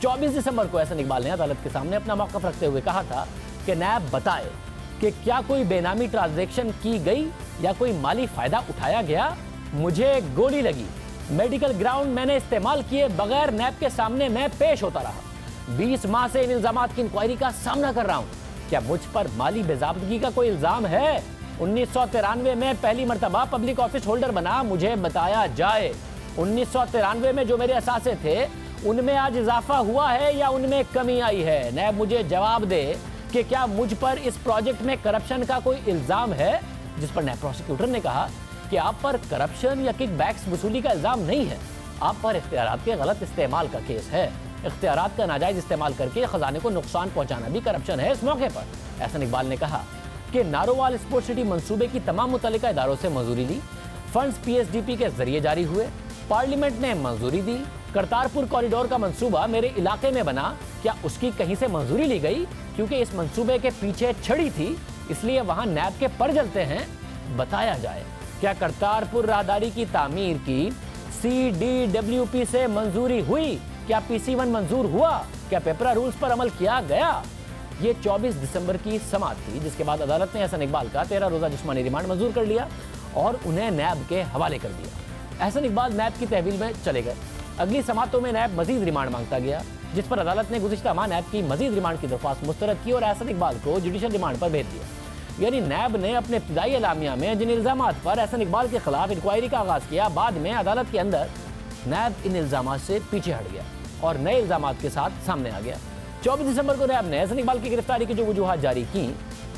24 दिसंबर को एहसन इकबाल ने अदालत के सामने अपना मौक़िफ़ रखते हुए कहा था कि नैब बताए कि क्या कोई बेनामी ट्रांजैक्शन की गई या कोई माली फ़ायदा उठाया गया। मुझे गोली लगी, मेडिकल ग्राउंड मैंने इस्तेमाल किए बगैर नैब के सामने मैं पेश होता रहा। 20 माह से इन इल्ज़ामात की इंक्वायरी का सामना कर रहा हूँ। क्या मुझ पर माली बेज़ाब्तगी का कोई इल्ज़ाम है? 1993 में पहली मरतबा पब्लिक ऑफिस होल्डर बना, मुझे बताया जाए 1993 में जो मेरे असासे थे उनमें आज इजाफा हुआ है या उनमें कमी आई है। नैब मुझे जवाब दे कि क्या मुझ पर इस प्रोजेक्ट में करप्शन का कोई इल्ज़ाम है। जिस पर नैब प्रोसिक्यूटर ने कहा कि आप पर करप्शन या किकबैक्स वसूली का इल्ज़ाम नहीं है, आप पर इख्तियारात के गलत इस्तेमाल का केस है। इख्तियारात का नाजायज़ इस्तेमाल करके खजाने को नुकसान पहुंचाना भी करप्शन है। इस मौके पर एहसन इकबाल ने कहा कि नारोवाल स्पोर्ट्स सिटी मंसूबे की तमाम मुतल्लिका इदारों से मंजूरी ली, फंड्स पीएसडीपी के जरिए जारी हुए, पार्लियामेंट ने मंजूरी दी। करतारपुर कॉरिडोर का मंसूबा मेरे इलाके में बना, क्या उसकी कहीं से मंजूरी ली गई? क्योंकि इस मंसूबे के पीछे छड़ी थी, इसलिए वहां नैब के पर जलते हैं। बताया जाए क्या करतारपुर राहदारी की तामीर की CDWP से मंजूरी हुई? क्या PC1 मंजूर हुआ? क्या पेपरा रूल्स पर अमल किया गया? ये 24 दिसंबर की समाअत थी, जिसके बाद अदालत ने एहसन इकबाल का 13 रोज़ा जिस्मानी रिमांड मंजूर कर लिया और उन्हें नैब के हवाले कर दिया। एहसन इकबाल नैब की तहवील में चले गए। अगली समाअतों में नैब मजीद रिमांड मांगता गया, जिस पर अदालत ने गुज़िश्ता माह नैब की मजीद रिमांड की दरख्वास्त मुस्तरद की और एहसन इकबाल को जुडिशल रिमांड पर भेज दिया। यानी नैब ने अपने इब्तिदाई एलामिया में जिन इल्ज़ामात पर एहसन इकबाल के खिलाफ इंक्वायरी का आगाज़ किया, बाद में अदालत के अंदर नैब इन इल्ज़ामात से पीछे हट गया और नए इल्ज़ामात के साथ सामने आ गया। 24 दिसंबर को नैब ने एहसन इकबाल की गिरफ्तारी की जो वजूहात जारी की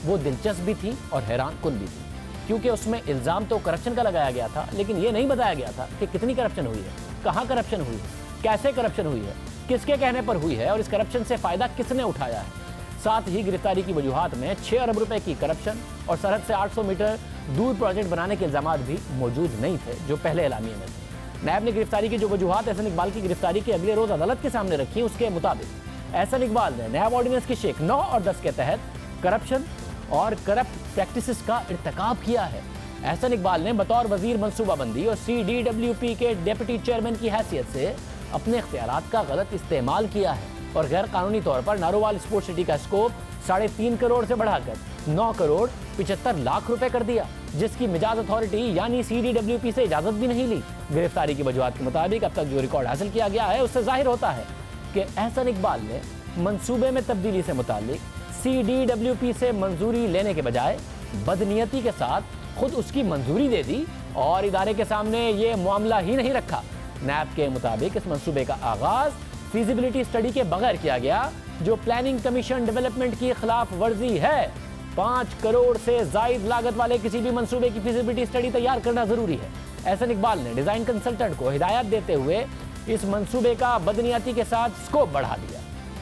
वो दिलचस्प भी थी और हैरान कुन भी थी, क्योंकि उसमें इल्ज़ाम तो करप्शन का लगाया गया था, लेकिन ये नहीं बताया गया था कि कितनी करप्शन हुई है, कहाँ करप्शन हुई है, कैसे करप्शन हुई है, किसके कहने पर हुई है और इस करप्शन से फ़ायदा किसने उठाया है। साथ ही गिरफ्तारी की वजूहात में 6 अरब रुपए की करप्शन और सरहद से 800 मीटर दूर प्रोजेक्ट बनाने के इल्ज़ामात भी मौजूद नहीं थे, जो पहले एलामिया में थे। नैब ने गिरफ्तारी की जो वजूहात एहसन इकबाल की गिरफ्तारी के अगले रोज़ अदालत के सामने रखी, उसके मुताबिक एहसन इकबाल ने नैब ऑर्डिनेंस की शेख 9 और 10 के तहत करप्शन और करप्ट प्रैक्टिसेस का इर्तिकाब किया है। एहसन इकबाल ने बतौर वजीर मनसूबाबंदी और CDWP के डिप्टी चेयरमैन की हैसियत से अपने इख्तियारात का गलत इस्तेमाल किया है और गैर कानूनी तौर पर नारोवाल स्पोर्ट्स सिटी का स्कोप 3.5 करोड़ से बढ़ाकर 9 करोड़ 75 लाख रुपए कर दिया, जिसकी मिजाज अथॉरिटी यानी CDWP से इजाजत भी नहीं ली। गिरफ्तारी की वजूहात के मुताबिक अब तक जो रिकॉर्ड हासिल किया गया है, उससे जाहिर होता है कि एहसन इकबाल ने मंसूबे में तब्दीली से मुतालिक CDWP से मंजूरी लेने के बजाय बदनीयती के साथ खुद उसकी मंजूरी दे दी और इदारे के सामने ये मामला ही नहीं रखा। नैब के मुताबिक इस मंसूबे का आगाज फिजिबिलिटी स्टडी के बगैर किया गया, जो प्लानिंग कमीशन डेवलपमेंट की खिलाफ वर्जी है। 5 करोड़ से जायद लागत वाले किसी भी मंसूबे की फिजिबिलिटी स्टडी तैयार करना जरूरी है। एहसन इकबाल ने डिजाइन कंसल्टेंट को हिदायत देते हुए इस मंसूबे का बदनीयती के साथ स्कोप बढ़ा दिया।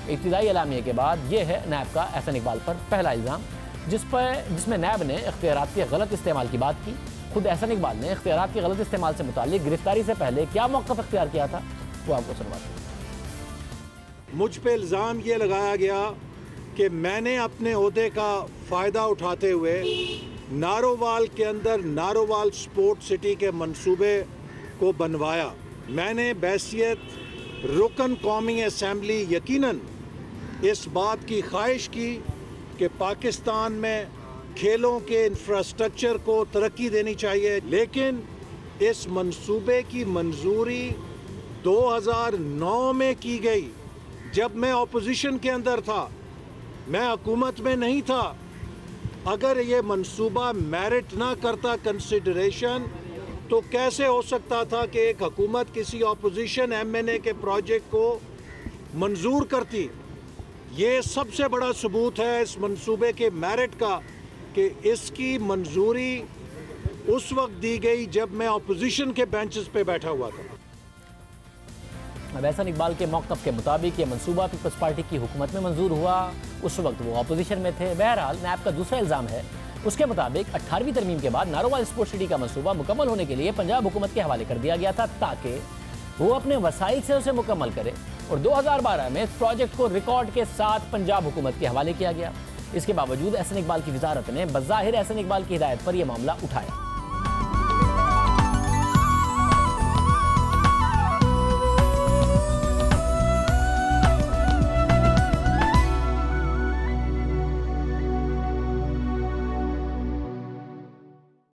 इब्तिदाई एलामिया के बाद यह है नैब का एहसन इकबाल पर पहला इल्ज़ाम, जिसमें नैब ने इख्तियारात के गलत इस्तेमाल की बात की। खुद एहसन इकबाल ने इख्तियारात के गलत इस्तेमाल से मुतालिक गिरफ्तारी से पहले क्या मौक़िफ़ इख्तियार किया था, वो आपको सुनवाते हैं। मुझ पे इल्ज़ाम ये लगाया गया कि मैंने अपने ओहदे का फ़ायदा उठाते हुए नारोवाल के अंदर नारोवाल स्पोर्ट्स सिटी के मंसूबे को बनवाया। मैंने बैसियत रुकन कौमी असम्बली यकीनन इस बात की ख्वाहिश की कि पाकिस्तान में खेलों के इंफ्रास्ट्रक्चर को तरक्की देनी चाहिए, लेकिन इस मंसूबे की मंजूरी 2009 में की गई, जब मैं ऑपोजिशन के अंदर था, मैं हुकूमत में नहीं था। अगर ये मंसूबा मेरिट ना करता कंसिडरेशन, तो कैसे हो सकता था कि एक हुकूमत किसी ऑपोजिशन MNA के प्रोजेक्ट को मंजूर करती। ये सबसे बड़ा सबूत है इस मंसूबे के मेरिट का कि इसकी मंजूरी उस वक्त दी गई जब मैं ऑपोजिशन के बेंचेस पे बैठा हुआ था। अब एहसन इकबाल के मौक़िफ़ के मुताबिक ये मंसूबा पीपल्स पार्टी की हुकूमत में मंजूर हुआ, उस वक्त वो अपोजिशन में थे। बहरहाल नैब का दूसरा इल्ज़ाम है, उसके मुताबिक 18वीं तरमीम के बाद नारोवाल स्पोर्ट्स सिटी का मंसूबा मुकम्मल होने के लिए पंजाब हुकूमत के हवाले कर दिया गया था, ताकि वो अपने वसाइल से उसे मुकम्मल करे। और 2012 में इस प्रोजेक्ट को रिकॉर्ड के साथ पंजाब हुकूमत के हवाले किया गया। इसके बावजूद एहसन इकबाल की वजारत ने बज़ाहिर एहसन इकबाल की हिदायत पर यह मामला उठाया।